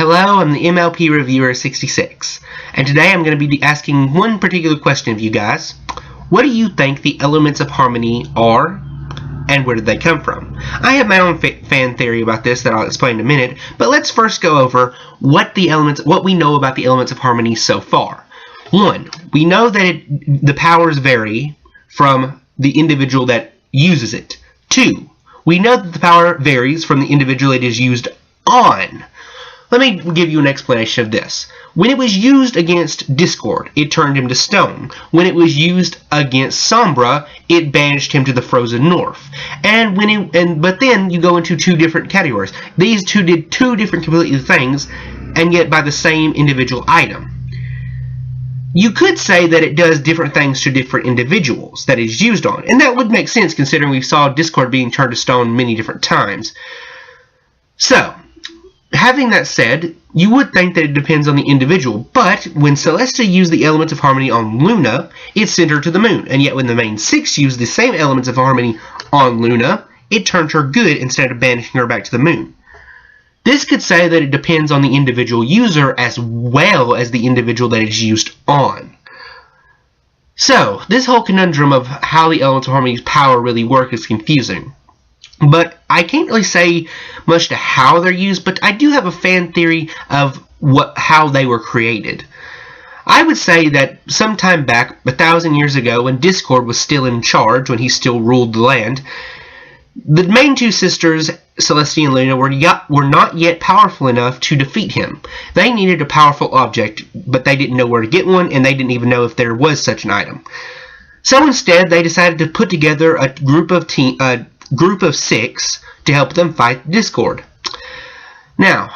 Hello, I'm the MLP Reviewer 66, and today I'm going to be asking one particular question of you guys. What do you think the elements of harmony are, and where did they come from? I have my own fan theory about this that I'll explain in a minute, but let's first go over what we know about the elements of harmony so far. 1. We know that the powers vary from the individual that uses it. 2. We know that the power varies from the individual it is used on. Let me give you an explanation of this. When it was used against Discord, it turned him to stone. When it was used against Sombra, it banished him to the frozen north. But then you go into two different categories. These two did two different completely things, and yet by the same individual item. You could say that it does different things to different individuals that it's used on, and that would make sense considering we saw Discord being turned to stone many different times. So, having that said, you would think that it depends on the individual, but when Celestia used the elements of harmony on Luna, it sent her to the moon, and yet when the main 6 used the same elements of harmony on Luna, it turned her good instead of banishing her back to the moon. This could say that it depends on the individual user as well as the individual that it's used on. So, this whole conundrum of how the elements of harmony's power really work is confusing. But I can't really say much to how they're used, but I do have a fan theory of how they were created. I would say that sometime back, 1,000 years ago, when Discord was still in charge, when he still ruled the land, the main two sisters, Celestia and Luna, were not yet powerful enough to defeat him. They needed a powerful object, but they didn't know where to get one, and they didn't even know if there was such an item. So instead, they decided to put together a group of 6 to help them fight Discord. Now,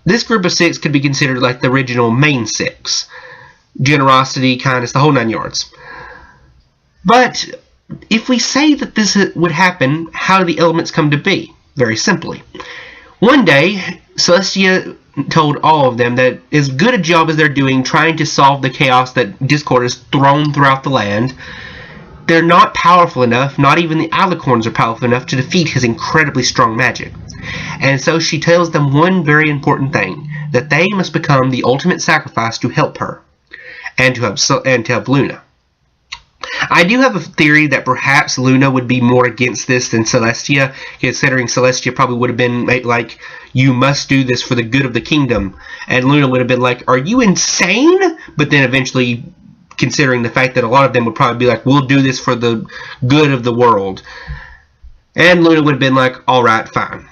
this group of 6 could be considered like the original main 6. Generosity, kindness, the whole 9 yards. But if we say that this would happen, how do the elements come to be? Very simply. One day, Celestia told all of them that as good a job as they're doing trying to solve the chaos that Discord has thrown throughout the land, they're not powerful enough, not even the Alicorns are powerful enough to defeat his incredibly strong magic. And so she tells them one very important thing, that they must become the ultimate sacrifice to help her, and to help Luna. I do have a theory that perhaps Luna would be more against this than Celestia, considering Celestia probably would have been like, you must do this for the good of the kingdom, and Luna would have been like, are you insane? But then eventually, considering the fact that a lot of them would probably be like, we'll do this for the good of the world. And Luna would have been like, alright, fine.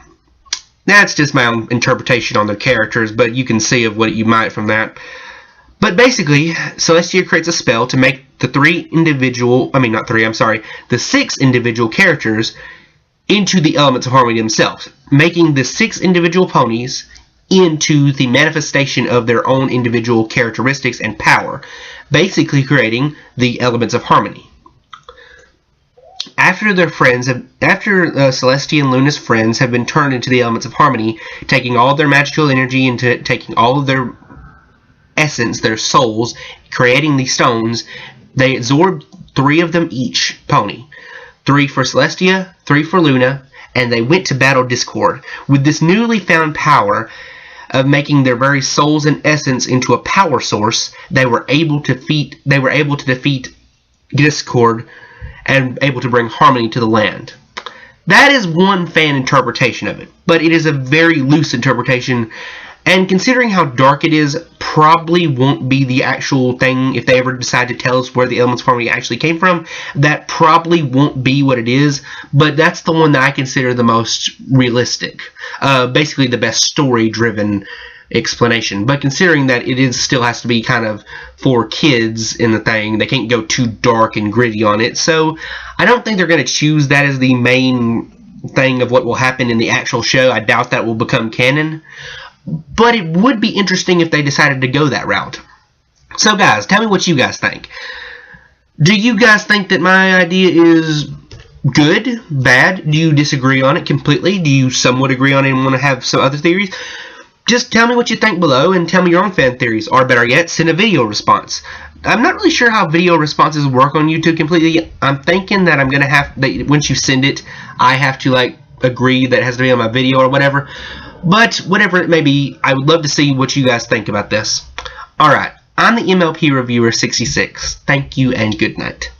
That's just my own interpretation on their characters, but you can see of what you might from that. But basically, Celestia creates a spell to make the 6 individual characters into the elements of harmony themselves, making the 6 individual ponies into the manifestation of their own individual characteristics and power, basically creating the elements of harmony. After Celestia and Luna's friends have been turned into the elements of harmony, taking all of their magical energy into taking all of their essence, their souls, creating these stones, they absorbed 3 of them each pony. 3 for Celestia, 3 for Luna, and they went to battle Discord. With this newly found power of making their very souls and essence into a power source, they were able to defeat Discord and able to bring harmony to the land. That is one fan interpretation of it, but it is a very loose interpretation, and considering how dark it is, probably won't be the actual thing if they ever decide to tell us where the elements of harmony actually came from. That probably won't be what it is, but that's the one that I consider the most realistic. Basically the best story-driven explanation. But considering that it still has to be kind of for kids in the thing, they can't go too dark and gritty on it, so I don't think they're going to choose that as the main thing of what will happen in the actual show. I doubt that will become canon. But it would be interesting if they decided to go that route. So guys, tell me what you guys think. Do you guys think that my idea is good, bad? Do you disagree on it completely? Do you somewhat agree on it and want to have some other theories? Just tell me what you think below and tell me your own fan theories. Or better yet, send a video response. I'm not really sure how video responses work on YouTube completely. I'm thinking that once you send it, I have to agree that it has to be on my video or whatever. But whatever it may be, I would love to see what you guys think about this. Alright, I'm the MLP Reviewer 66. Thank you and good night.